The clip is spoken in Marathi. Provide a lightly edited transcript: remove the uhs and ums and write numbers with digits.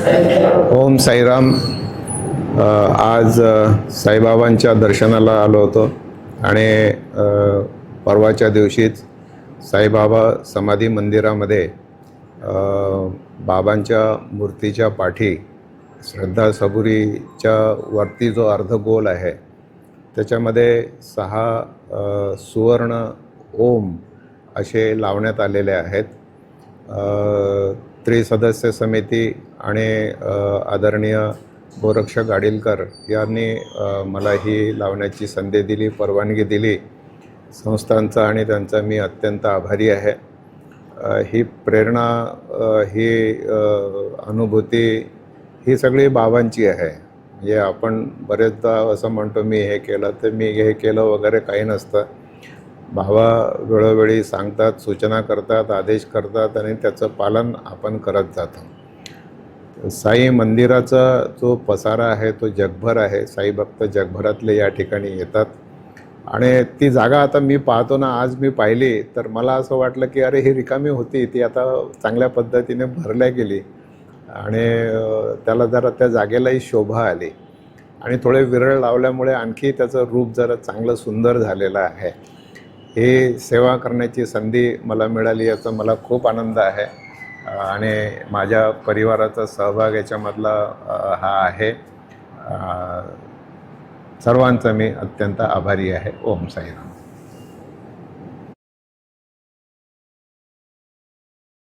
ओम साईराम. आज साईबाबांच्या दर्शनाला आलो होतो आणि परवाच्या दिवशीच साईबाबा समाधी मंदिरामध्ये बाबांच्या मूर्तीच्या पाठी श्रद्धा सबुरीच्या वरती जो अर्धगोल आहे त्याच्यामध्ये 6 सुवर्ण ओम असे लावण्यात आलेले आहेत. त्रिसदस्य समिती आणि आदरणीय गोरक्ष गाडीलकर यांनी मला ही लावण्याची संधी दिली, परवानगी दिली. संस्थांचा आणि त्यांचा मी अत्यंत आभारी आहे. ही प्रेरणा, ही अनुभूती ही सगळी बाबांची आहे. म्हणजे आपण बरेचदा असं म्हणतो मी हे केलं तर मी हे केलं वगैरे काही नसतं. बाबा वेळोवेळी सांगतात, सूचना करतात, आदेश करतात आणि त्याचं पालन आपण करत जातो. साई मंदिराचा जो पसारा आहे तो जगभर आहे. साई भक्त जगभरातले या ठिकाणी येतात आणि ती जागा आता मी पाहतो ना, आज मी पाहिली तर मला असं वाटलं की अरे ही रिकामी होती, ती आता चांगल्या पद्धतीने भरल्या गेली आणि त्याला जरा त्या जागेलाही शोभा आली आणि थोडे विरळ लावल्यामुळे आणखी त्याचं रूप जरा चांगलं सुंदर झालेलं आहे. ही सेवा करण्याची संधी मला मिळाली याचा मला खूप आनंद आहे आणि माझ्या परिवाराचा सहभाग याच्यामधला हा आहे. सर्वांचा मी अत्यंत आभारी आहे. ओम साईराम.